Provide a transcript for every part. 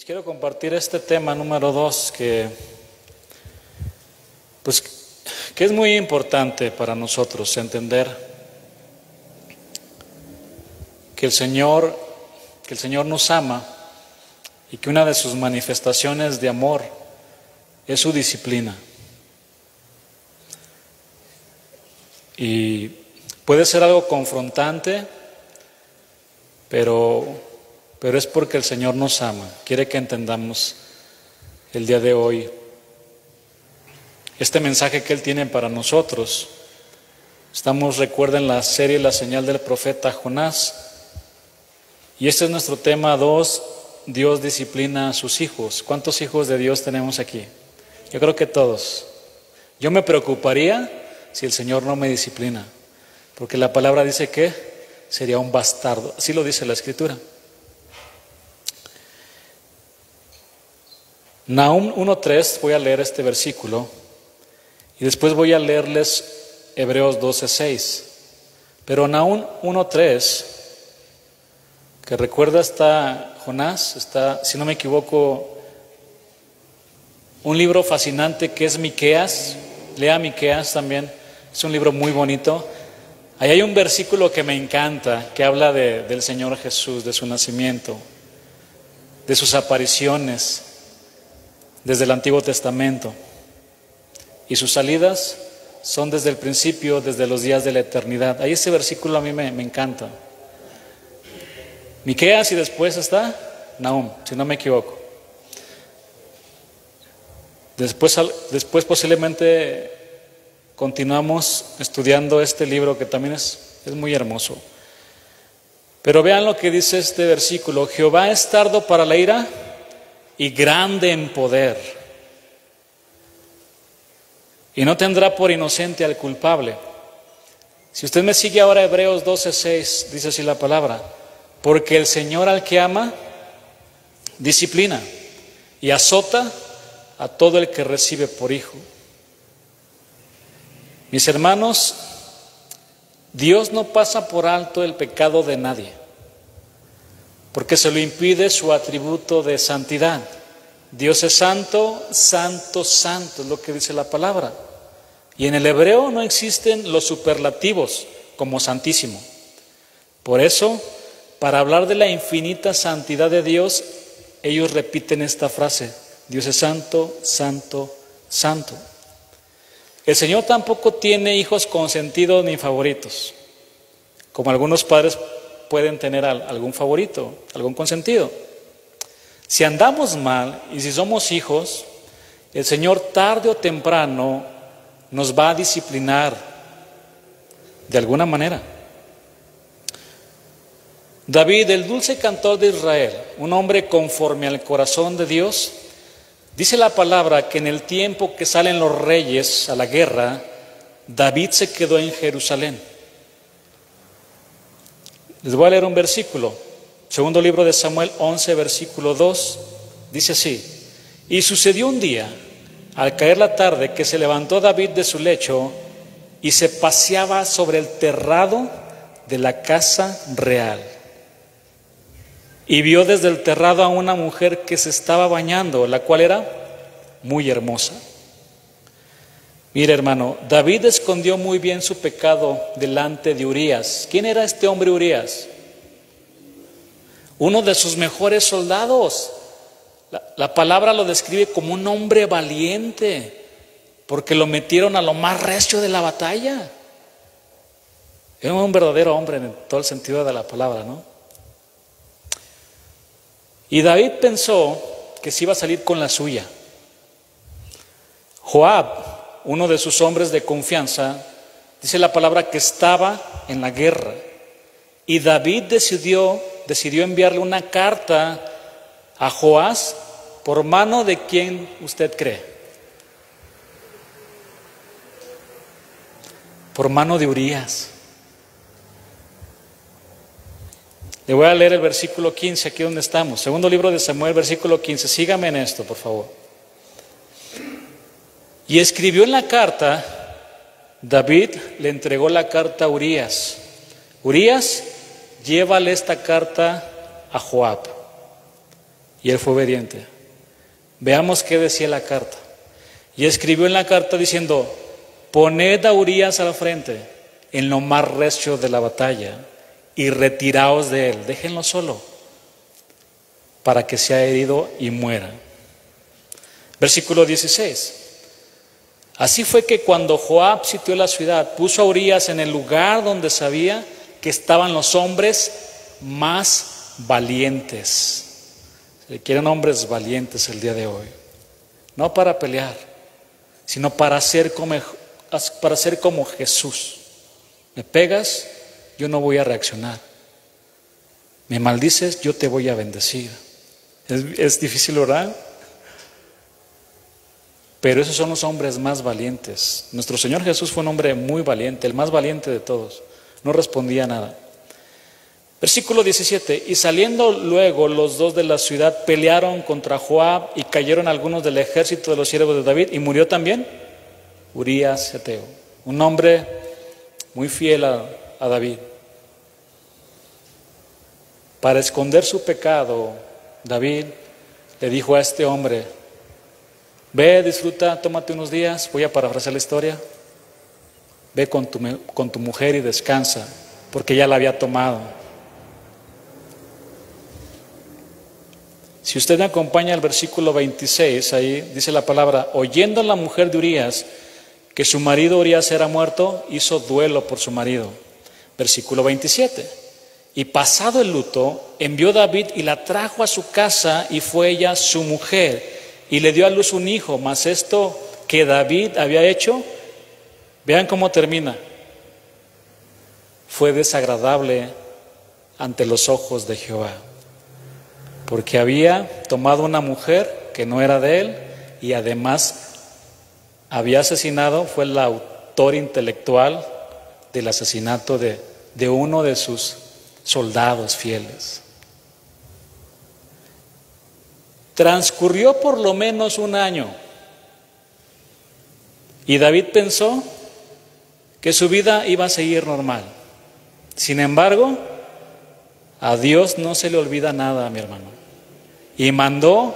Quiero compartir este tema número 2 que es muy importante para nosotros entender que el Señor nos ama y que una de sus manifestaciones de amor es su disciplina. Y puede ser algo confrontante, pero es porque el Señor nos ama. Quiere que entendamos el día de hoy este mensaje que Él tiene para nosotros. Recuerden la serie La señal del profeta Jonás. Y este es nuestro tema 2, Dios disciplina a sus hijos. ¿Cuántos hijos de Dios tenemos aquí? Yo creo que todos. Yo me preocuparía si el Señor no me disciplina, porque la palabra dice que sería un bastardo. Así lo dice la Escritura. Nahum 1:3, voy a leer este versículo y después voy a leerles Hebreos 12:6. Pero Nahum 1:3, que recuerda está Jonás, está, si no me equivoco, un libro fascinante que es Miqueas. Lea Miqueas también, es un libro muy bonito. Ahí hay un versículo que me encanta, que habla del Señor Jesús, de su nacimiento, de sus apariciones desde el Antiguo Testamento, y sus salidas son desde el principio, desde los días de la eternidad. Ahí ese versículo a mí me encanta. Miqueas y después está Nahum, si no me equivoco. Después posiblemente continuamos estudiando este libro que también es muy hermoso. Pero vean lo que dice este versículo: Jehová es tardo para la ira y grande en poder, y no tendrá por inocente al culpable. Si usted me sigue ahora, Hebreos 12:6, dice así la palabra: porque el Señor al que ama, disciplina y azota a todo el que recibe por hijo. Mis hermanos, Dios no pasa por alto el pecado de nadie, porque se lo impide su atributo de santidad. Dios es santo, santo, santo, es lo que dice la palabra. Y en el hebreo no existen los superlativos como santísimo. Por eso, para hablar de la infinita santidad de Dios, ellos repiten esta frase: Dios es santo, santo, santo. El Señor tampoco tiene hijos consentidos ni favoritos, como algunos padres pueden tener algún favorito, algún consentido. Si andamos mal y si somos hijos, el Señor tarde o temprano nos va a disciplinar de alguna manera. David, el dulce cantor de Israel, un hombre conforme al corazón de Dios, dice la palabra que en el tiempo que salen los reyes a la guerra, David se quedó en Jerusalén. Les voy a leer un versículo. Segundo libro de Samuel 11, versículo 2, dice así: y sucedió un día, al caer la tarde, que se levantó David de su lecho y se paseaba sobre el terrado de la casa real. Y vio desde el terrado a una mujer que se estaba bañando, la cual era muy hermosa. Mire, hermano, David escondió muy bien su pecado delante de Urías. ¿Quién era este hombre Urías? Uno de sus mejores soldados. La palabra lo describe como un hombre valiente, porque lo metieron a lo más recio de la batalla. Era un verdadero hombre en todo el sentido de la palabra, ¿no? Y David pensó que se iba a salir con la suya. Joab, uno de sus hombres de confianza, dice la palabra que estaba en la guerra. Y David decidió enviarle una carta a Joás ¿Por mano de quién usted cree? Por mano de Urías. Le voy a leer el versículo 15, aquí donde estamos. Segundo libro de Samuel, versículo 15. Sígame en esto, por favor. Y escribió en la carta, David le entregó la carta a Urías. Urías, llévale esta carta a Joab. Y él fue obediente. Veamos qué decía la carta. Y escribió en la carta diciendo: poned a Urías al frente en lo más recio de la batalla y retiraos de él, déjenlo solo, para que sea herido y muera. Versículo 16. Así fue que cuando Joab sitió la ciudad, puso a Urías en el lugar donde sabía que estaban los hombres más valientes. Se quieren hombres valientes el día de hoy, no para pelear, sino para ser como Jesús. Me pegas, yo no voy a reaccionar. Me maldices, yo te voy a bendecir. Es difícil orar, pero esos son los hombres más valientes. Nuestro Señor Jesús fue un hombre muy valiente, el más valiente de todos. No respondía a nada. Versículo 17. Y saliendo luego los dos de la ciudad, pelearon contra Joab y cayeron algunos del ejército de los siervos de David. Y murió también Urías Heteo, un hombre muy fiel a David. Para esconder su pecado, David le dijo a este hombre: ve, disfruta, tómate unos días, voy a parafrasear la historia, ve con tu mujer y descansa, porque ya la había tomado. Si usted me acompaña al versículo 26, ahí dice la palabra: oyendo la mujer de Urías que su marido Urías era muerto, hizo duelo por su marido. Versículo 27. Y pasado el luto, envió David y la trajo a su casa, y fue ella su mujer, y le dio a luz un hijo. Mas esto que David había hecho, vean cómo termina, fue desagradable ante los ojos de Jehová, porque había tomado una mujer que no era de él, y además había asesinado, fue el autor intelectual del asesinato de uno de sus soldados fieles. Transcurrió por lo menos un año y David pensó que su vida iba a seguir normal. Sin embargo, a Dios no se le olvida nada, mi hermano, y mandó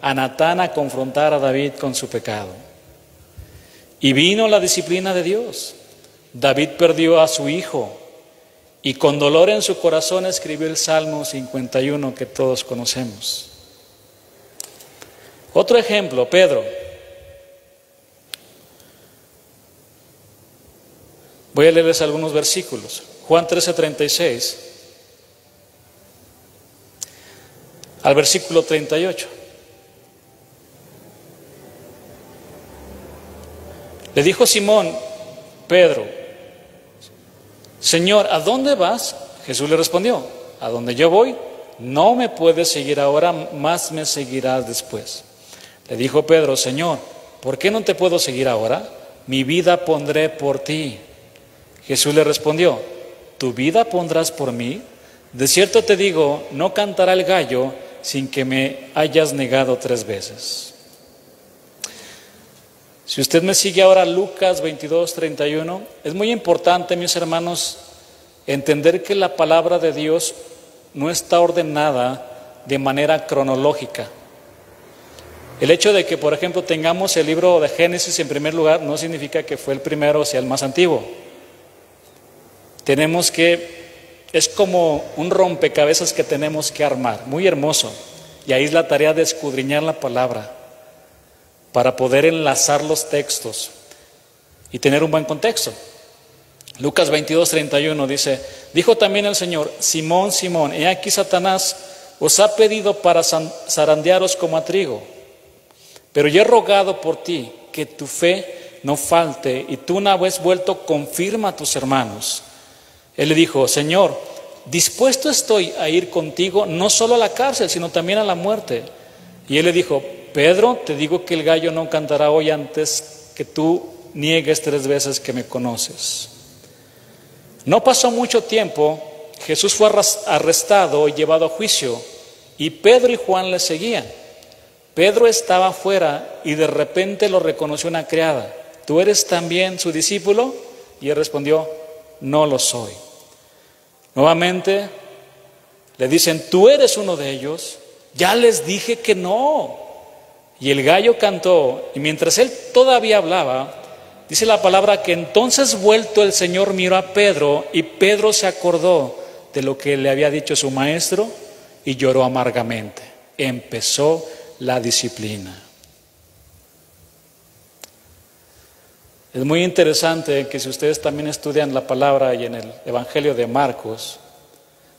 a Natán a confrontar a David con su pecado. Y vino la disciplina de Dios. David perdió a su hijo y con dolor en su corazón escribió el Salmo 51 que todos conocemos. Otro ejemplo, Pedro. Voy a leerles algunos versículos. Juan 13:36 al versículo 38. Le dijo Simón Pedro: Señor, ¿a dónde vas? Jesús le respondió: a donde yo voy, no me puedes seguir ahora, más me seguirás después. Le dijo Pedro: Señor, ¿por qué no te puedo seguir ahora? Mi vida pondré por ti. Jesús le respondió: ¿tu vida pondrás por mí? De cierto te digo, no cantará el gallo sin que me hayas negado 3 veces. Si usted me sigue ahora, Lucas 22:31, es muy importante, mis hermanos, entender que la palabra de Dios no está ordenada de manera cronológica. El hecho de que, por ejemplo, tengamos el libro de Génesis en primer lugar no significa que fue el primero o sea el más antiguo. Es como un rompecabezas que tenemos que armar, muy hermoso, y ahí es la tarea de escudriñar la palabra para poder enlazar los textos y tener un buen contexto. Lucas 22:31 dice: dijo también el Señor: Simón, Simón, he aquí Satanás os ha pedido para zarandearos como a trigo, pero yo he rogado por ti que tu fe no falte, y tú una vez vuelto confirma a tus hermanos. Él le dijo: Señor, dispuesto estoy a ir contigo no solo a la cárcel, sino también a la muerte. Y él le dijo: Pedro, te digo que el gallo no cantará hoy antes que tú niegues 3 veces que me conoces. No pasó mucho tiempo, Jesús fue arrestado y llevado a juicio, y Pedro y Juan le seguían. Pedro estaba afuera y de repente lo reconoció una criada: ¿tú eres también su discípulo? Y él respondió: no lo soy. Nuevamente le dicen: ¿tú eres uno de ellos? Ya les dije que no. Y el gallo cantó, y mientras él todavía hablaba, dice la palabra que entonces vuelto el Señor miró a Pedro, y Pedro se acordó de lo que le había dicho su maestro y lloró amargamente. Empezó la disciplina. Es muy interesante que si ustedes también estudian la palabra y en el Evangelio de Marcos,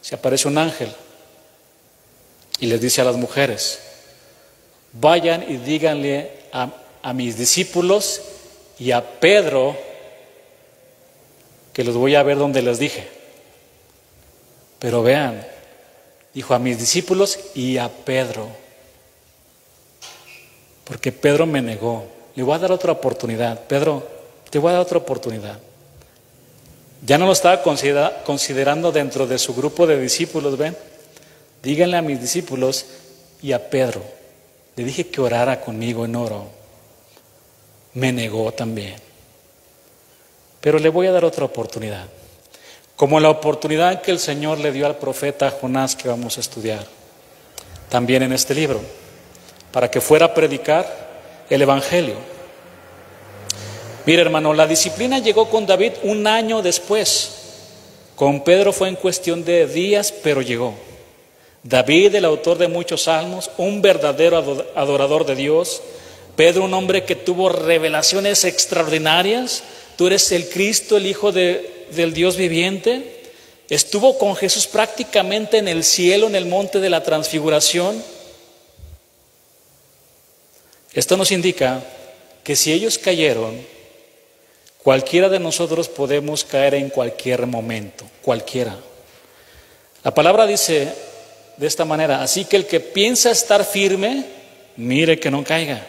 se aparece un ángel y les dice a las mujeres: vayan y díganle a mis discípulos y a Pedro que los voy a ver donde les dije. Pero vean, dijo a mis discípulos y a Pedro, porque Pedro me negó. Le voy a dar otra oportunidad. Pedro, te voy a dar otra oportunidad. Ya no lo estaba considerando dentro de su grupo de discípulos. Ven, díganle a mis discípulos y a Pedro. Le dije que orara conmigo en oro. Me negó también. Pero le voy a dar otra oportunidad, como la oportunidad que el Señor le dio al profeta Jonás, que vamos a estudiar también en este libro, para que fuera a predicar el Evangelio. Mira, hermano, la disciplina llegó con David 1 año después. Con Pedro fue en cuestión de días, pero llegó. David, el autor de muchos salmos, un verdadero adorador de Dios. Pedro, un hombre que tuvo revelaciones extraordinarias. Tú eres el Cristo, el Hijo del Dios viviente. Estuvo con Jesús prácticamente en el cielo, en el monte de la transfiguración. Esto nos indica que si ellos cayeron, cualquiera de nosotros podemos caer en cualquier momento, cualquiera. La palabra dice de esta manera: así que el que piensa estar firme, mire que no caiga.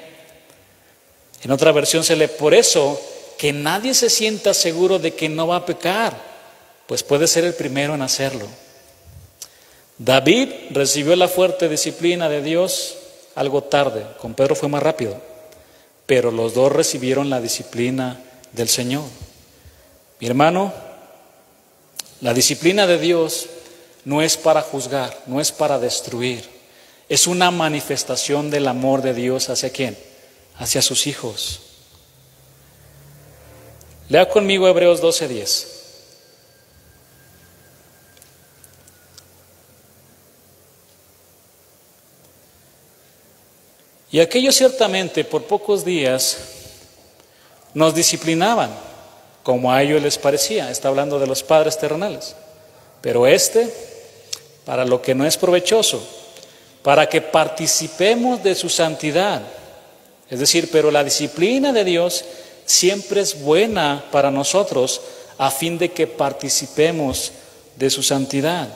En otra versión se lee: por eso que nadie se sienta seguro de que no va a pecar, pues puede ser el primero en hacerlo. David recibió la fuerte disciplina de Dios algo tarde, con Pedro fue más rápido, pero los dos recibieron la disciplina del Señor. Mi hermano, la disciplina de Dios no es para juzgar, no es para destruir, es una manifestación del amor de Dios. ¿Hacia quién? Hacia sus hijos. Lea conmigo Hebreos 12:10. Y aquellos ciertamente por pocos días nos disciplinaban, como a ellos les parecía. Está hablando de los padres terrenales. Pero para lo que no es provechoso, para que participemos de su santidad. Es decir, pero la disciplina de Dios siempre es buena para nosotros, a fin de que participemos de su santidad.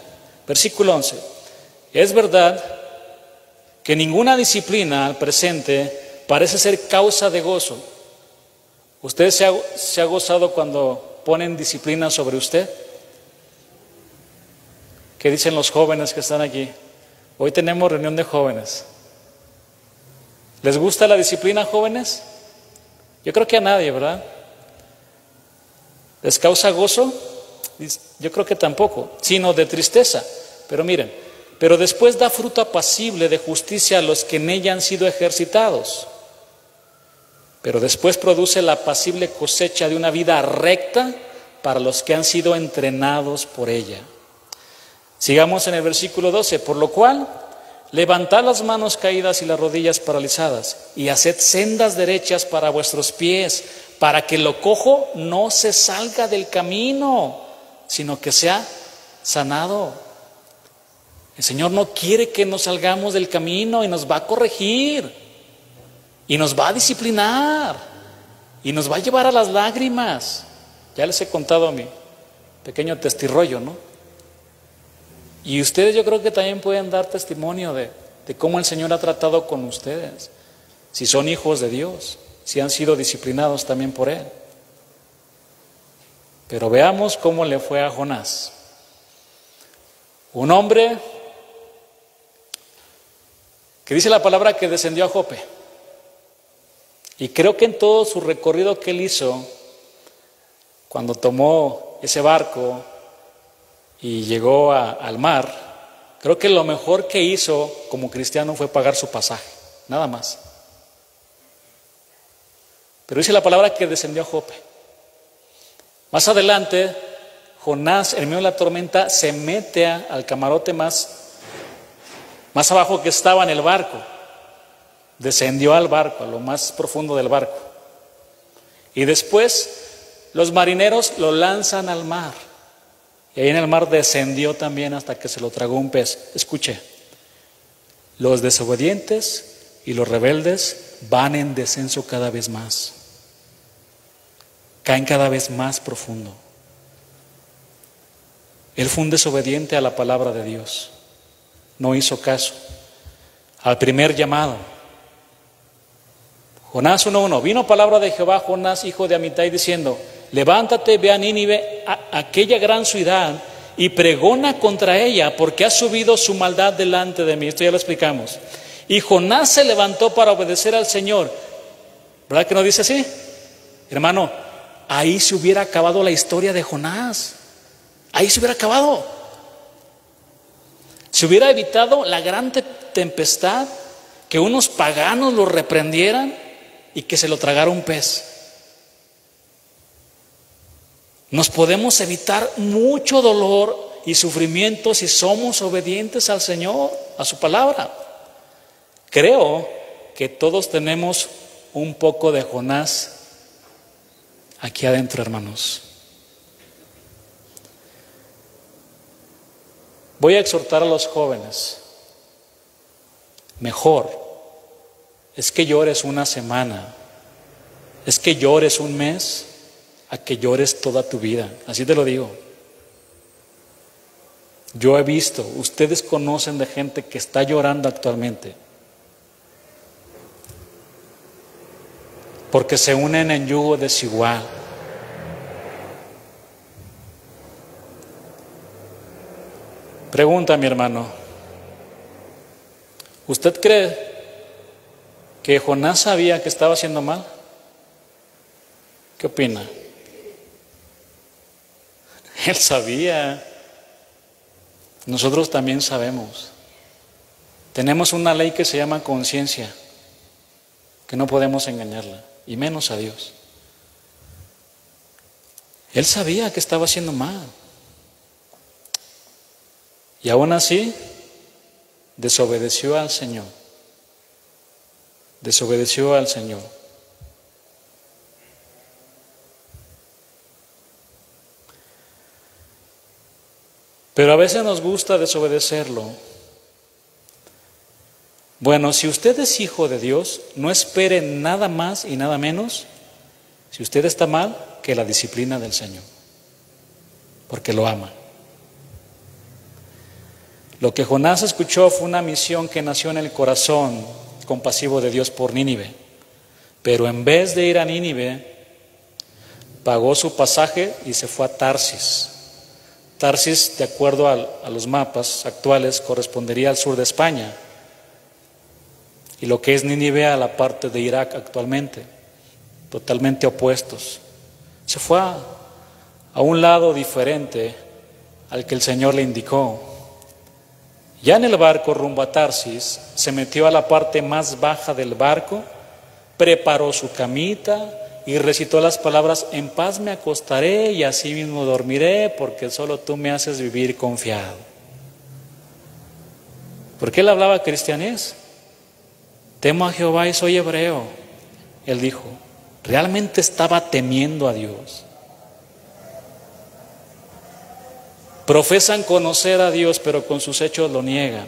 Versículo 11. Es verdad que ninguna disciplina al presente parece ser causa de gozo. ¿Usted se ha gozado cuando ponen disciplina sobre usted? ¿Qué dicen los jóvenes que están aquí? Hoy tenemos reunión de jóvenes. ¿Les gusta la disciplina, jóvenes? Yo creo que a nadie, ¿verdad? ¿Les causa gozo? Yo creo que tampoco, sino de tristeza. Pero miren, pero después da fruto apacible de justicia a los que en ella han sido ejercitados. Pero después produce la apacible cosecha de una vida recta para los que han sido entrenados por ella. Sigamos en el versículo 12. Por lo cual, levantad las manos caídas y las rodillas paralizadas, y haced sendas derechas para vuestros pies, para que lo cojo no se salga del camino, sino que sea sanado. El Señor no quiere que nos salgamos del camino, y nos va a corregir, y nos va a disciplinar, y nos va a llevar a las lágrimas. Ya les he contado mi pequeño testirrollo, ¿no? Y ustedes yo creo que también pueden dar testimonio de de cómo el Señor ha tratado con ustedes, si son hijos de Dios, si han sido disciplinados también por Él. Pero veamos cómo le fue a Jonás. Un hombre que dice la palabra que descendió a Jope. Y creo que en todo su recorrido que él hizo, cuando tomó ese barco y llegó al mar, creo que lo mejor que hizo como cristiano fue pagar su pasaje, nada más. Pero dice la palabra que descendió a Jope. Más adelante, Jonás, en medio de la tormenta, se mete al camarote más abajo que estaba en el barco. Descendió al barco, a lo más profundo del barco. Y después los marineros lo lanzan al mar. Y ahí en el mar descendió también hasta que se lo tragó un pez. Escuche, los desobedientes y los rebeldes van en descenso cada vez más. Caen cada vez más profundo. Él fue un desobediente a la palabra de Dios. No hizo caso al primer llamado. Jonás 1:1. Vino palabra de Jehová a Jonás, hijo de Amitai, diciendo: levántate, ve a Nínive, a aquella gran ciudad, y pregona contra ella, porque ha subido su maldad delante de mí. Esto ya lo explicamos. Y Jonás se levantó para obedecer al Señor. ¿Verdad que no dice así? Hermano, ahí se hubiera acabado la historia de Jonás. Ahí se hubiera acabado. Se hubiera evitado la gran tempestad, que unos paganos lo reprendieran y que se lo tragara un pez. Nos podemos evitar mucho dolor y sufrimiento si somos obedientes al Señor, a su palabra. Creo que todos tenemos un poco de Jonás aquí adentro, hermanos. Voy a exhortar a los jóvenes. Mejor es que llores una semana, es que llores un mes, a que llores toda tu vida. Así te lo digo. Yo he visto, ustedes conocen de gente que está llorando actualmente porque se unen en yugo desigual. Pregunta, mi hermano, ¿usted cree que Jonás sabía que estaba haciendo mal? ¿Qué opina? Él sabía. Nosotros también sabemos. Tenemos una ley que se llama conciencia, que no podemos engañarla, y menos a Dios. Él sabía que estaba haciendo mal. Y aún así, desobedeció al Señor. Desobedeció al Señor. Pero a veces nos gusta desobedecerlo. Bueno, si usted es hijo de Dios, no espere nada más y nada menos, si usted está mal, que la disciplina del Señor, porque lo ama. Lo que Jonás escuchó fue una misión que nació en el corazón compasivo de Dios por Nínive. Pero en vez de ir a Nínive, pagó su pasaje y se fue a Tarsis. Tarsis, de acuerdo a los mapas actuales, correspondería al sur de España. Y lo que es Nínive a la parte de Irak actualmente, totalmente opuestos. Se fue a un lado diferente al que el Señor le indicó. Ya en el barco rumbo a Tarsis, se metió a la parte más baja del barco, preparó su camita y recitó las palabras: en paz me acostaré y así mismo dormiré, porque solo tú me haces vivir confiado. Porque él hablaba cristianés. Temo a Jehová y soy hebreo. Él dijo, realmente estaba temiendo a Dios. Profesan conocer a Dios, pero con sus hechos lo niegan.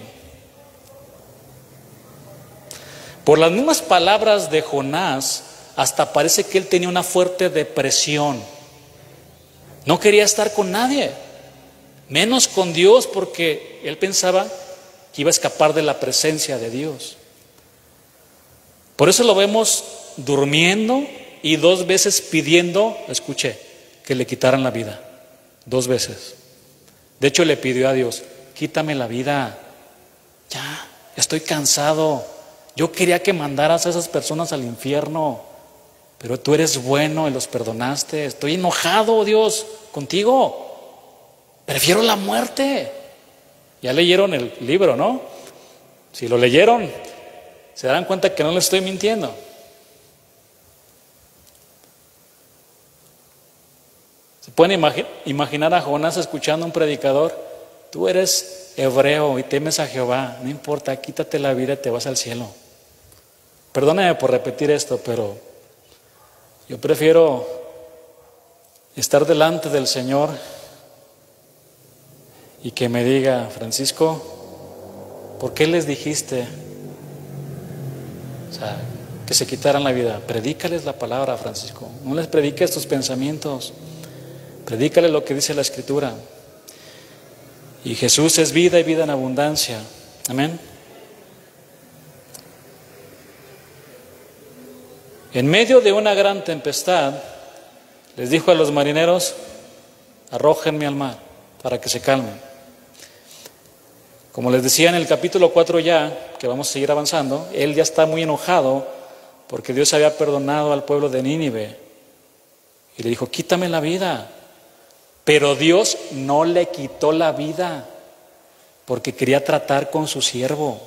Por las mismas palabras de Jonás, hasta parece que él tenía una fuerte depresión. No quería estar con nadie, menos con Dios, porque él pensaba que iba a escapar de la presencia de Dios. Por eso lo vemos durmiendo y 2 veces pidiendo, escuché, que le quitaran la vida. 2 veces. De hecho, le pidió a Dios, quítame la vida. Ya, estoy cansado. Yo quería que mandaras a esas personas al infierno, pero tú eres bueno y los perdonaste. Estoy enojado, Dios, contigo. Prefiero la muerte. Ya leyeron el libro, ¿no? Si lo leyeron, se darán cuenta que no les estoy mintiendo. ¿Se pueden imaginar a Jonás escuchando a un predicador? Tú eres hebreo y temes a Jehová, no importa, quítate la vida y te vas al cielo. Perdóname por repetir esto, pero yo prefiero estar delante del Señor y que me diga, Francisco, ¿por qué les dijiste? O sea, que se quitaran la vida. Predícales la palabra, Francisco. No les prediques tus pensamientos. Predícales lo que dice la Escritura. Y Jesús es vida y vida en abundancia. Amén. En medio de una gran tempestad, les dijo a los marineros, arrójenme al mar para que se calmen. Como les decía en el capítulo 4 ya, que vamos a seguir avanzando, él ya está muy enojado porque Dios había perdonado al pueblo de Nínive. Y le dijo, quítame la vida. Pero Dios no le quitó la vida porque quería tratar con su siervo.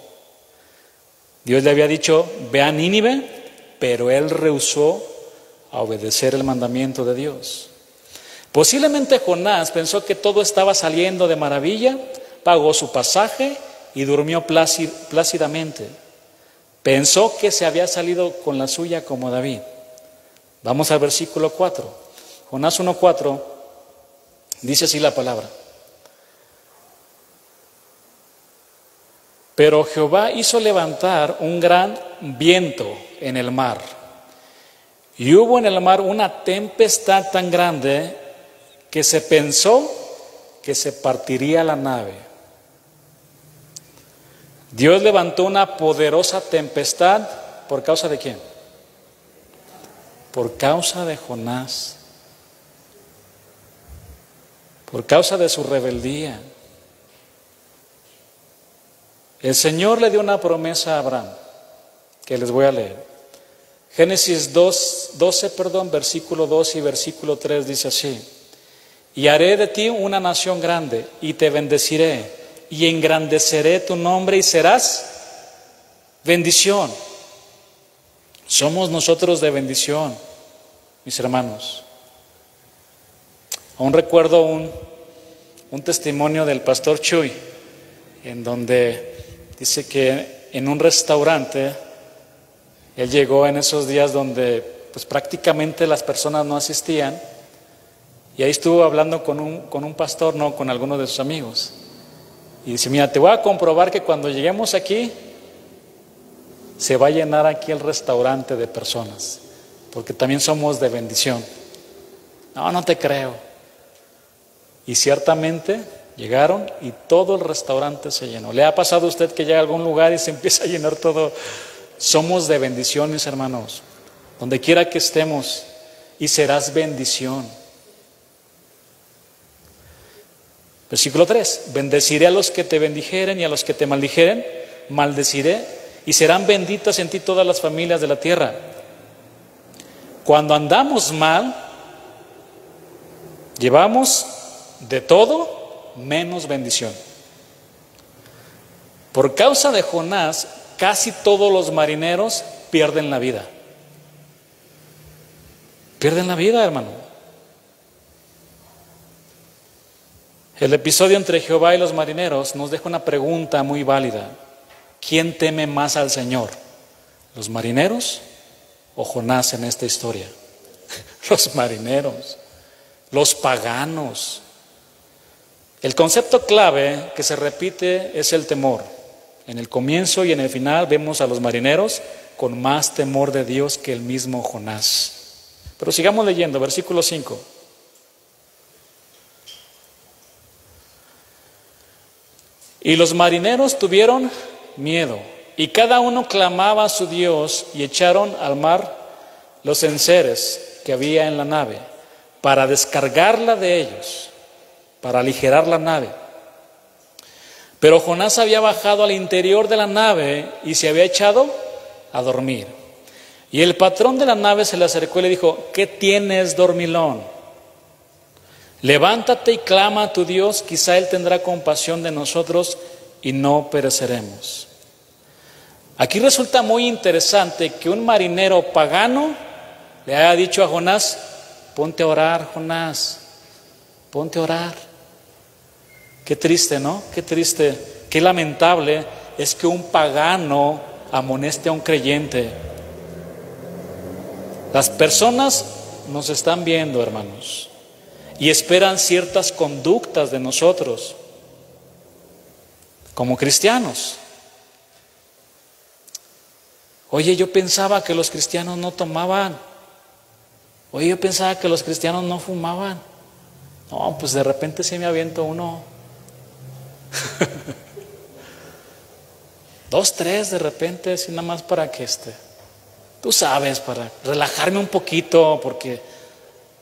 Dios le había dicho, ve a Nínive, pero él rehusó a obedecer el mandamiento de Dios. Posiblemente Jonás pensó que todo estaba saliendo de maravilla, pagó su pasaje y durmió plácidamente. Pensó que se había salido con la suya como David. Vamos al versículo 4. Jonás 1:4 dice así la palabra. Pero Jehová hizo levantar un gran viento en el mar, y hubo en el mar una tempestad tan grande que se pensó que se partiría la nave. Dios levantó una poderosa tempestad, ¿por causa de quién? Por causa de Jonás, por causa de su rebeldía. El Señor le dio una promesa a Abraham, que les voy a leer. Génesis 12, versículo 2 y versículo 3 dice así: y haré de ti una nación grande, y te bendeciré, y engrandeceré tu nombre, y serás bendición. Somos nosotros de bendición, mis hermanos. Aún recuerdo un testimonio del pastor Chuy, en donde dice que en un restaurante él llegó en esos días donde pues prácticamente las personas no asistían, y ahí estuvo hablando con un pastor, no, con algunos de sus amigos, y dice, mira, te voy a comprobar que cuando lleguemos aquí se va a llenar aquí el restaurante de personas, porque también somos de bendición. No, no te creo. Y ciertamente llegaron y todo el restaurante se llenó. ¿Le ha pasado a usted que llega a algún lugar y se empieza a llenar todo? Somos de bendición, mis hermanos, donde quiera que estemos, y serás bendición. Versículo 3: bendeciré a los que te bendijeren, y a los que te maldijeren maldeciré, y serán benditas en ti todas las familias de la tierra. Cuando andamos mal, llevamos de todo menos bendición. Por causa de Jonás, casi todos los marineros pierden la vida. Pierden la vida, hermano. El episodio entre Jehová y los marineros nos deja una pregunta muy válida. ¿Quién teme más al Señor? ¿Los marineros o Jonás en esta historia? Los marineros, los paganos. El concepto clave que se repite es el temor. En el comienzo y en el final vemos a los marineros con más temor de Dios que el mismo Jonás. Pero sigamos leyendo, versículo 5. Y los marineros tuvieron miedo, y cada uno clamaba a su Dios, y echaron al mar los enseres que había en la nave, para descargarla de ellos, para aligerar la nave. Pero Jonás había bajado al interior de la nave y se había echado a dormir. Y el patrón de la nave se le acercó y le dijo: ¿qué tienes, dormilón? Levántate y clama a tu Dios, quizá Él tendrá compasión de nosotros y no pereceremos. Aquí resulta muy interesante que un marinero pagano le haya dicho a Jonás: ponte a orar, Jonás, ponte a orar. Qué triste, ¿no? Qué triste, qué lamentable es que un pagano amoneste a un creyente. Las personas nos están viendo, hermanos, y esperan ciertas conductas de nosotros como cristianos. Oye, yo pensaba que los cristianos no tomaban. Oye, yo pensaba que los cristianos no fumaban. No, pues de repente sí me aviento uno. 2, 3 de repente, así nada más para que tú sabes, para relajarme un poquito, porque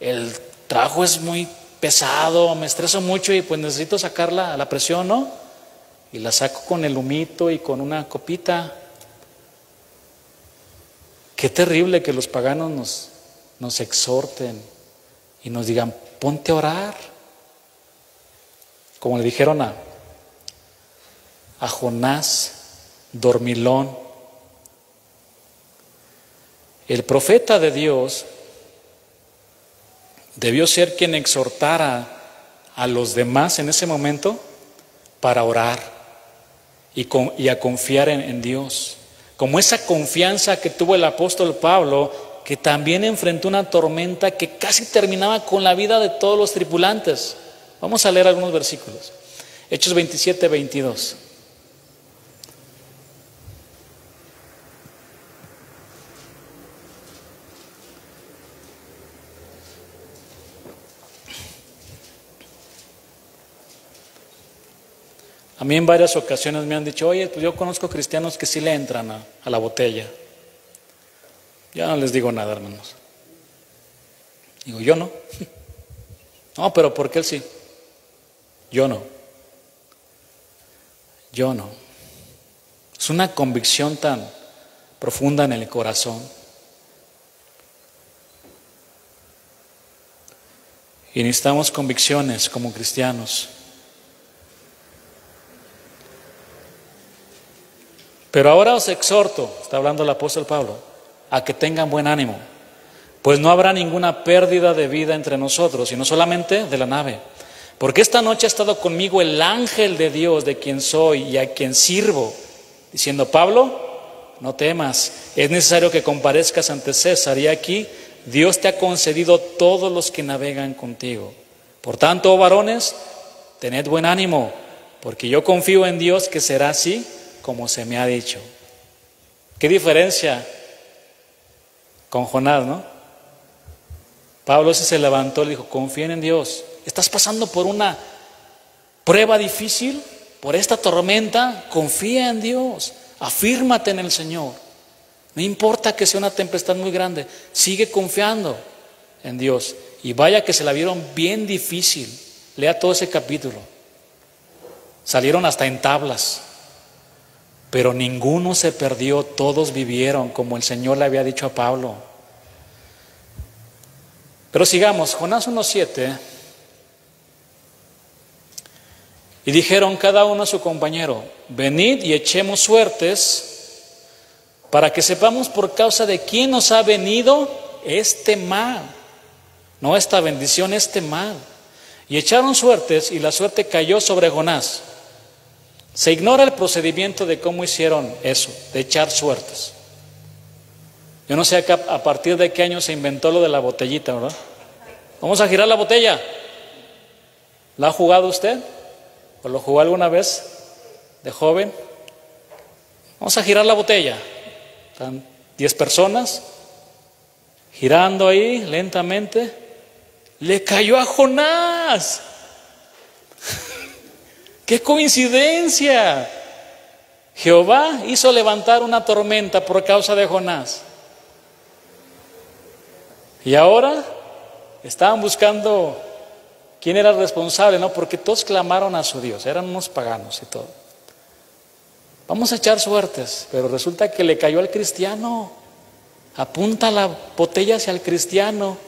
el trabajo es muy pesado, me estreso mucho y pues necesito sacar la presión, ¿no? Y la saco con el humito y con una copita. Qué terrible que los paganos nos exhorten y nos digan: ponte a orar, como le dijeron a Jonás, dormilón. El profeta de Dios debió ser quien exhortara a los demás en ese momento para orar y a confiar en Dios. Como esa confianza que tuvo el apóstol Pablo, que también enfrentó una tormenta que casi terminaba con la vida de todos los tripulantes. Vamos a leer algunos versículos. Hechos 27, 22. A mí en varias ocasiones me han dicho: oye, pues yo conozco cristianos que sí le entran a la botella. Ya no les digo nada, hermanos. Digo, yo no. No, pero ¿por qué él sí? Yo no. Yo no. Es una convicción tan profunda en el corazón. Y necesitamos convicciones como cristianos. Pero ahora os exhorto, está hablando el apóstol Pablo, a que tengan buen ánimo, pues no habrá ninguna pérdida de vida entre nosotros, sino solamente de la nave. Porque esta noche ha estado conmigo el ángel de Dios, de quien soy y a quien sirvo, diciendo: Pablo, no temas, es necesario que comparezcas ante César, y aquí Dios te ha concedido todos los que navegan contigo. Por tanto, oh varones, tened buen ánimo, porque yo confío en Dios que será así como se me ha dicho. ¿Qué diferencia con Jonás, no? Pablo se levantó y le dijo: confíen en Dios. ¿Estás pasando por una prueba difícil? ¿Por esta tormenta? Confía en Dios. Afírmate en el Señor. No importa que sea una tempestad muy grande, sigue confiando en Dios. Y vaya que se la vieron bien difícil. Lea todo ese capítulo. Salieron hasta en tablas. Pero ninguno se perdió, todos vivieron como el Señor le había dicho a Pablo. Pero sigamos, Jonás 1:7. Y dijeron cada uno a su compañero: venid y echemos suertes, para que sepamos por causa de quién nos ha venido este mal. No esta bendición, este mal. Y echaron suertes, y la suerte cayó sobre Jonás. Se ignora el procedimiento de cómo hicieron eso, de echar suertes. Yo no sé a partir de qué año se inventó lo de la botellita, ¿verdad? Vamos a girar la botella. ¿La ha jugado usted? ¿O lo jugó alguna vez de joven? Vamos a girar la botella. Están 10 personas girando ahí lentamente. Le cayó a Jonás. ¡Qué coincidencia! Jehová hizo levantar una tormenta por causa de Jonás. Y ahora estaban buscando quién era el responsable, ¿no? Porque todos clamaron a su Dios, eran unos paganos y todo. Vamos a echar suertes, pero resulta que le cayó al cristiano. Apunta la botella hacia el cristiano.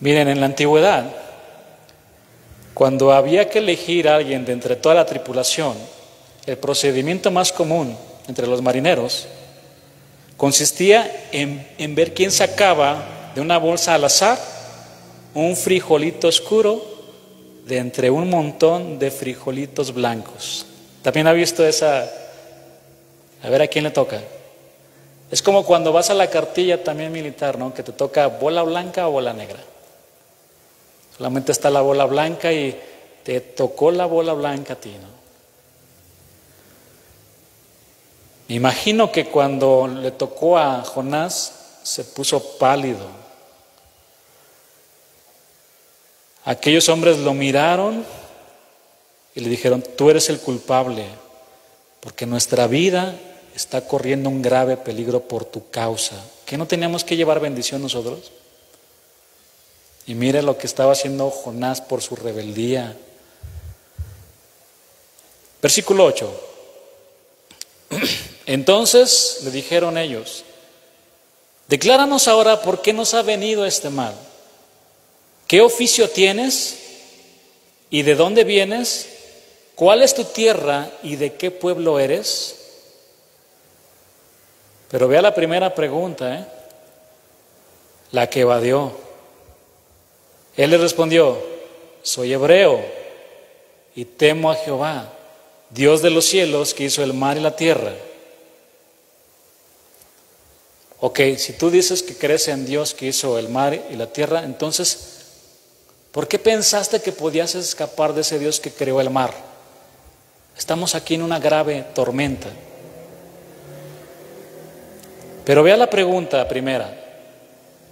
Miren, en la antigüedad, cuando había que elegir a alguien de entre toda la tripulación, el procedimiento más común entre los marineros consistía en ver quién sacaba de una bolsa al azar un frijolito oscuro de entre un montón de frijolitos blancos. ¿También ha visto esa? A ver a quién le toca. Es como cuando vas a la cartilla también militar, ¿no? Que te toca bola blanca o bola negra. Solamente está la bola blanca y te tocó la bola blanca a ti, ¿no? Me imagino que cuando le tocó a Jonás se puso pálido. Aquellos hombres lo miraron y le dijeron: tú eres el culpable, porque nuestra vida está corriendo un grave peligro por tu causa. ¿Qué no teníamos que llevar bendición nosotros? Y mire lo que estaba haciendo Jonás por su rebeldía. Versículo 8. Entonces le dijeron ellos: decláranos ahora por qué nos ha venido este mal. ¿Qué oficio tienes? ¿Y de dónde vienes? ¿Cuál es tu tierra y de qué pueblo eres? Pero vea la primera pregunta, la que evadió. Él le respondió: soy hebreo y temo a Jehová, Dios de los cielos, que hizo el mar y la tierra. Ok, si tú dices que crees en Dios que hizo el mar y la tierra, entonces, ¿por qué pensaste que podías escapar de ese Dios que creó el mar? Estamos aquí en una grave tormenta. Pero vea la pregunta primera: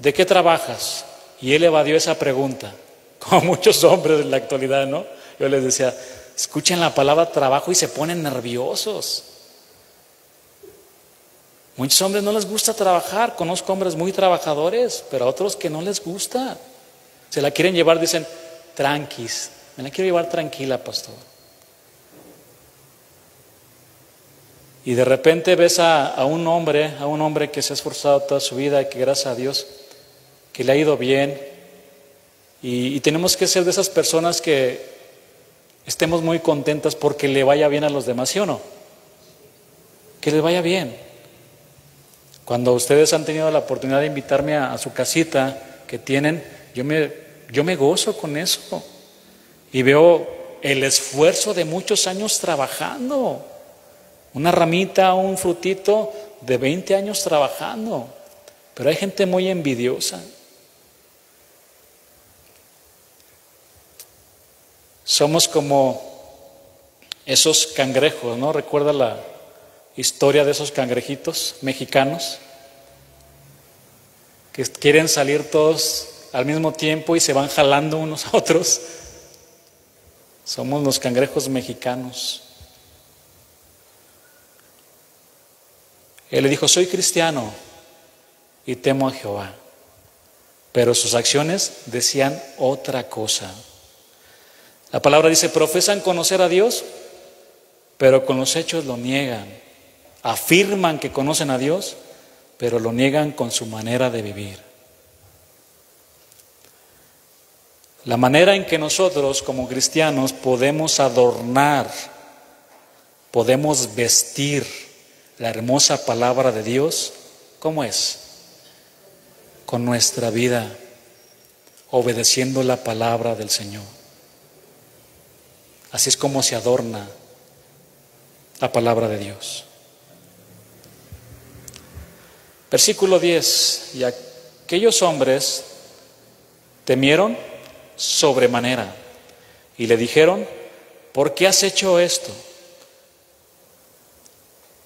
¿de qué trabajas? Y él evadió esa pregunta, como muchos hombres en la actualidad, ¿no? Yo les decía: escuchen la palabra trabajo y se ponen nerviosos. Muchos hombres no les gusta trabajar. Conozco hombres muy trabajadores, pero a otros que no les gusta. Se la quieren llevar, dicen: tranquis, me la quiero llevar tranquila, pastor. Y de repente ves a un hombre que se ha esforzado toda su vida y que gracias a Dios que le ha ido bien, y tenemos que ser de esas personas que estemos muy contentas porque le vaya bien a los demás, ¿sí o no? Que les vaya bien. Cuando ustedes han tenido la oportunidad de invitarme a su casita que tienen, yo me gozo con eso y veo el esfuerzo de muchos años trabajando. Una ramita, un frutito de 20 años trabajando. Pero hay gente muy envidiosa. Somos como esos cangrejos, ¿no? ¿Recuerda la historia de esos cangrejitos mexicanos? Que quieren salir todos al mismo tiempo y se van jalando unos a otros. Somos los cangrejos mexicanos. Él le dijo: soy cristiano y temo a Jehová. Pero sus acciones decían otra cosa. La palabra dice: profesan conocer a Dios, pero con los hechos lo niegan. Afirman que conocen a Dios, pero lo niegan con su manera de vivir. La manera en que nosotros como cristianos podemos adornar, podemos vestir la hermosa palabra de Dios, ¿cómo es? Con nuestra vida, obedeciendo la palabra del Señor. Así es como se adorna la palabra de Dios. Versículo 10. Y aquellos hombres temieron sobremanera y le dijeron: ¿por qué has hecho esto?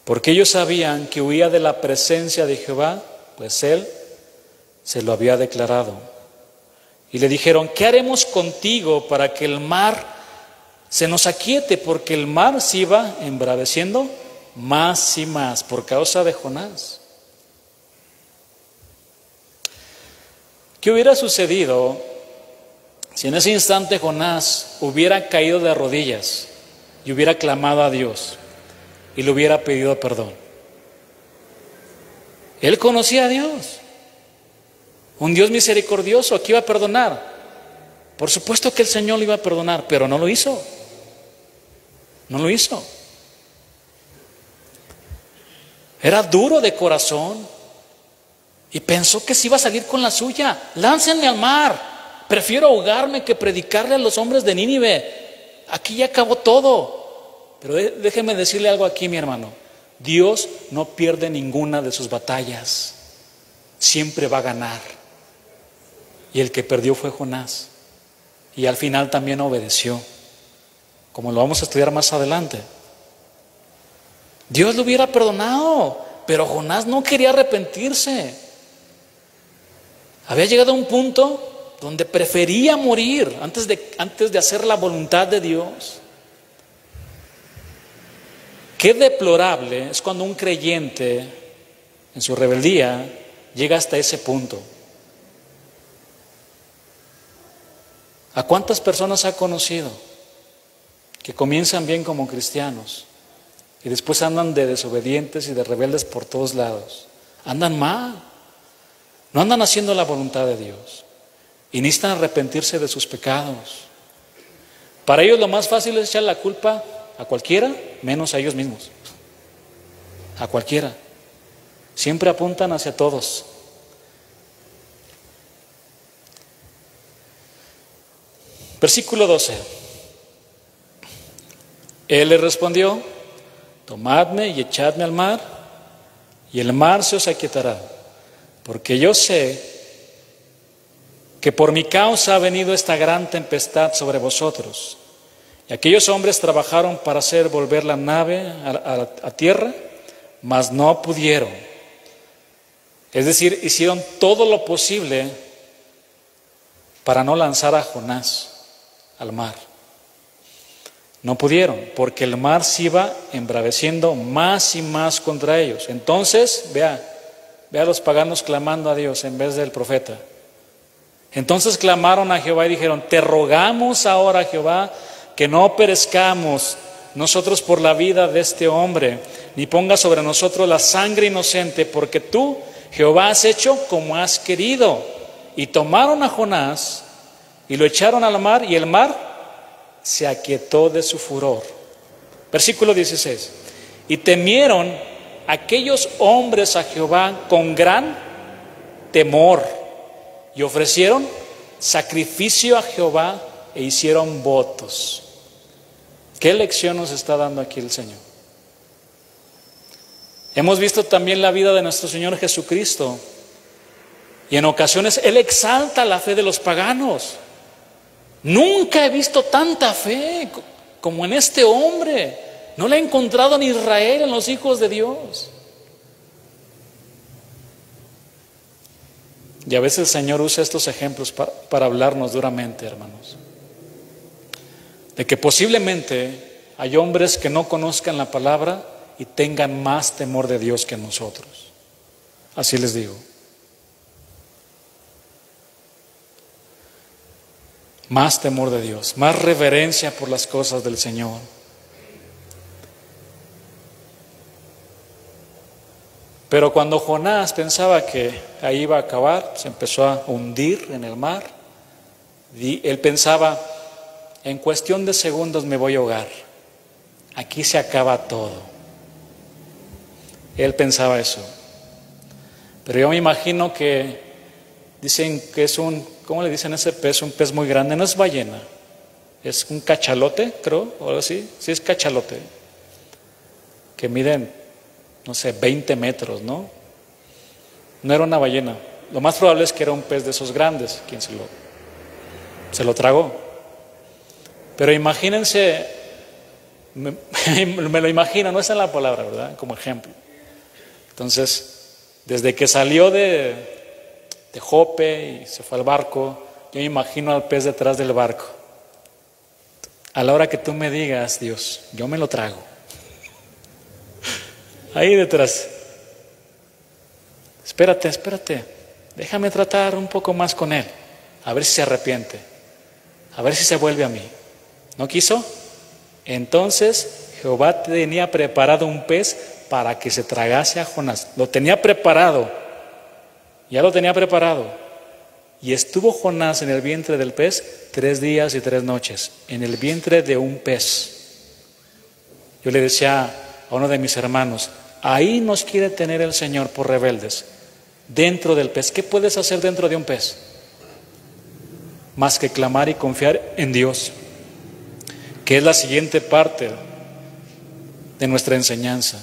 Porque ellos sabían que huía de la presencia de Jehová, pues él se lo había declarado. Y le dijeron: ¿qué haremos contigo para que el mar se nos aquiete? Porque el mar se iba embraveciendo más y más por causa de Jonás. ¿Qué hubiera sucedido si en ese instante Jonás hubiera caído de rodillas y hubiera clamado a Dios y le hubiera pedido perdón? Él conocía a Dios, un Dios misericordioso que iba a perdonar. Por supuesto que el Señor le iba a perdonar, pero no lo hizo. No lo hizo. Era duro de corazón y pensó que se iba a salir con la suya. Láncenme al mar. Prefiero ahogarme que predicarle a los hombres de Nínive. Aquí ya acabó todo. Pero déjeme decirle algo aquí, mi hermano. Dios no pierde ninguna de sus batallas. Siempre va a ganar. Y el que perdió fue Jonás. Y al final también obedeció, como lo vamos a estudiar más adelante. Dios lo hubiera perdonado, pero Jonás no quería arrepentirse. Había llegado a un punto donde prefería morir antes de hacer la voluntad de Dios. Qué deplorable es cuando un creyente en su rebeldía llega hasta ese punto. ¿A cuántas personas ha conocido que comienzan bien como cristianos y después andan de desobedientes y de rebeldes por todos lados? Andan mal, no andan haciendo la voluntad de Dios y necesitan arrepentirse de sus pecados. Para ellos lo más fácil es echar la culpa a cualquiera, menos a ellos mismos. A cualquiera. Siempre apuntan hacia todos. Versículo 12. Él le respondió: tomadme y echadme al mar, y el mar se os aquietará, porque yo sé que por mi causa ha venido esta gran tempestad sobre vosotros. Y aquellos hombres trabajaron para hacer volver la nave a tierra, mas no pudieron. Es decir, hicieron todo lo posible para no lanzar a Jonás al mar. No pudieron, porque el mar se iba embraveciendo más y más contra ellos. Entonces, vea a los paganos clamando a Dios en vez del profeta. Entonces clamaron a Jehová y dijeron: te rogamos ahora, Jehová, que no perezcamos nosotros por la vida de este hombre, ni ponga sobre nosotros la sangre inocente, porque tú, Jehová, has hecho como has querido. Y tomaron a Jonás y lo echaron al mar, y el mar se aquietó de su furor. Versículo 16. Y temieron aquellos hombres a Jehová con gran temor, y ofrecieron sacrificio a Jehová e hicieron votos. ¿Qué lección nos está dando aquí el Señor? Hemos visto también la vida de nuestro Señor Jesucristo, y en ocasiones Él exalta la fe de los paganos. Nunca he visto tanta fe como en este hombre. No la he encontrado en Israel, en los hijos de Dios. Y a veces el Señor usa estos ejemplos para hablarnos duramente, hermanos, de que posiblemente hay hombres que no conozcan la palabra y tengan más temor de Dios que nosotros. Así les digo. Más temor de Dios, más reverencia por las cosas del Señor. Pero cuando Jonás pensaba que ahí iba a acabar, se empezó a hundir en el mar. Y él pensaba: en cuestión de segundos me voy a ahogar. Aquí se acaba todo. Él pensaba eso. Pero yo me imagino que dicen que es ¿cómo le dicen ese pez? Un pez muy grande, no es ballena, es un cachalote, creo, o algo así. Sí, es cachalote, que miden, no sé, 20 metros, ¿no? No era una ballena. Lo más probable es que era un pez de esos grandes, quien se lo tragó. Pero imagínense, me lo imagino, no está en la palabra, ¿verdad? Como ejemplo. Entonces, desde que salió de Jope y se fue al barco, yo me imagino al pez detrás del barco. A la hora que tú me digas, Dios, yo me lo trago. Ahí detrás. Espérate. Déjame tratar un poco más con él. A ver si se arrepiente. A ver si se vuelve a mí. ¿No quiso? Entonces Jehová tenía preparado un pez para que se tragase a Jonás. Lo tenía preparado. Ya lo tenía preparado. Y estuvo Jonás en el vientre del pez 3 días y 3 noches. En el vientre de un pez. Yo le decía a uno de mis hermanos, ahí nos quiere tener el Señor por rebeldes. Dentro del pez. ¿Qué puedes hacer dentro de un pez? Más que clamar y confiar en Dios. Que es la siguiente parte de nuestra enseñanza.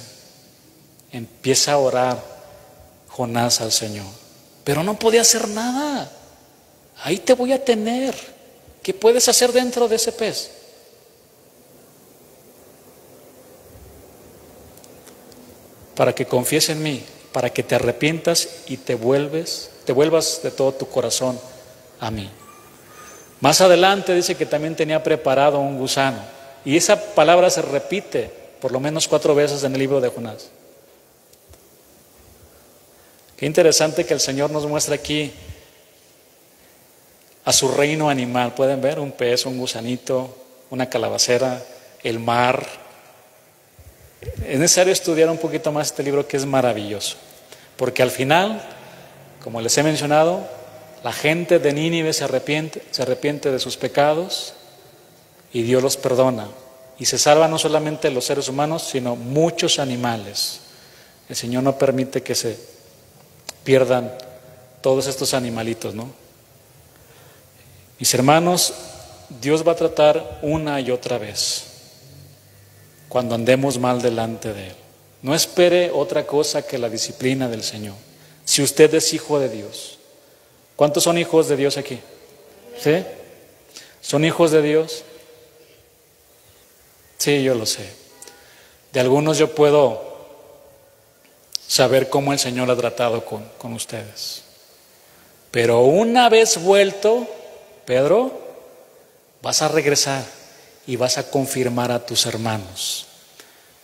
Empieza a orar Jonás al Señor. Pero no podía hacer nada. Ahí te voy a tener. ¿Qué puedes hacer dentro de ese pez? Para que confíes en mí, para que te arrepientas y te vuelvas de todo tu corazón a mí. Más adelante dice que también tenía preparado un gusano. Y esa palabra se repite por lo menos 4 veces en el libro de Jonás. Qué interesante que el Señor nos muestra aquí a su reino animal. Pueden ver un pez, un gusanito, una calabacera, el mar. Es necesario estudiar un poquito más este libro, que es maravilloso. Porque al final, como les he mencionado, la gente de Nínive se arrepiente de sus pecados y Dios los perdona. Y se salvan no solamente los seres humanos, sino muchos animales. El Señor no permite que se pierdan todos estos animalitos, ¿no? Mis hermanos, Dios va a tratar una y otra vez cuando andemos mal delante de Él. No espere otra cosa que la disciplina del Señor. Si usted es hijo de Dios. ¿Cuántos son hijos de Dios aquí? ¿Sí? ¿Son hijos de Dios? Sí, yo lo sé. De algunos yo puedo saber cómo el Señor ha tratado con ustedes. Pero una vez vuelto, Pedro, vas a regresar y vas a confirmar a tus hermanos.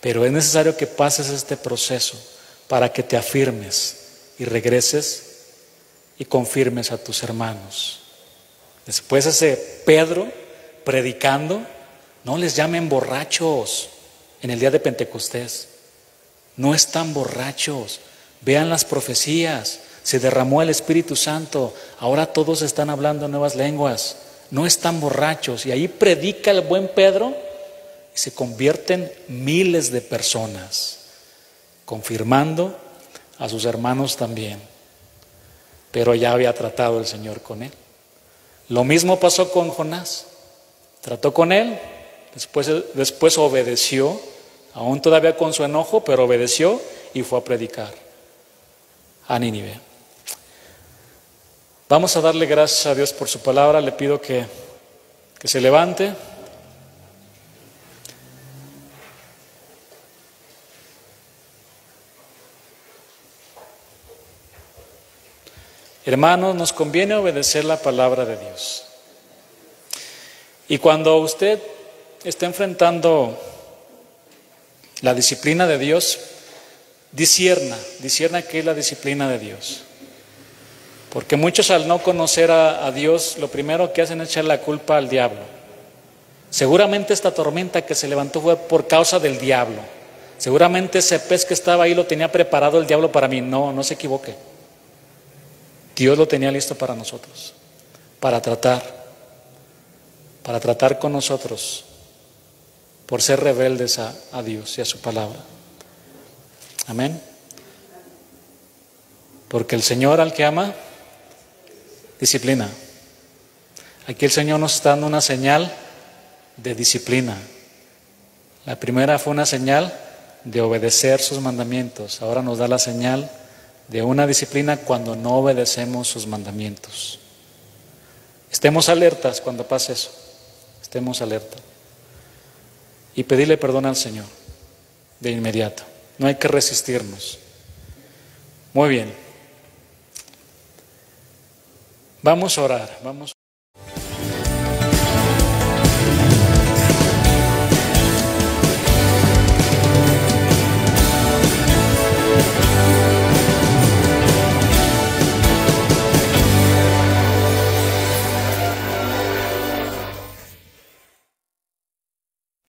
Pero es necesario que pases este proceso para que te afirmes y regreses y confirmes a tus hermanos. Después ese Pedro predicando, no les llamen borrachos en el día de Pentecostés. No están borrachos. Vean las profecías. Se derramó el Espíritu Santo. Ahora todos están hablando nuevas lenguas. No están borrachos. Y ahí predica el buen Pedro y se convierten miles de personas, confirmando a sus hermanos también. Pero ya había tratado el Señor con él. Lo mismo pasó con Jonás. Trató con él, después obedeció, aún todavía con su enojo, pero obedeció y fue a predicar a Nínive. Vamos a darle gracias a Dios por su palabra. Le pido que se levante. Hermanos, nos conviene obedecer la palabra de Dios. Y cuando usted está enfrentando la disciplina de Dios, discierna qué es la disciplina de Dios. Porque muchos, al no conocer a Dios, lo primero que hacen es echar la culpa al diablo. Seguramente esta tormenta que se levantó fue por causa del diablo. Seguramente ese pez que estaba ahí lo tenía preparado el diablo para mí. No se equivoque. Dios lo tenía listo para nosotros, para tratar con nosotros por ser rebeldes a Dios y a su palabra. Amén. Porque el Señor al que ama, disciplina. Aquí el Señor nos está dando una señal de disciplina. La primera fue una señal de obedecer sus mandamientos. Ahora nos da la señal de una disciplina cuando no obedecemos sus mandamientos. Estemos alertas cuando pase eso. Estemos alertas. Y pedirle perdón al Señor de inmediato. No hay que resistirnos. Muy bien. Vamos a orar.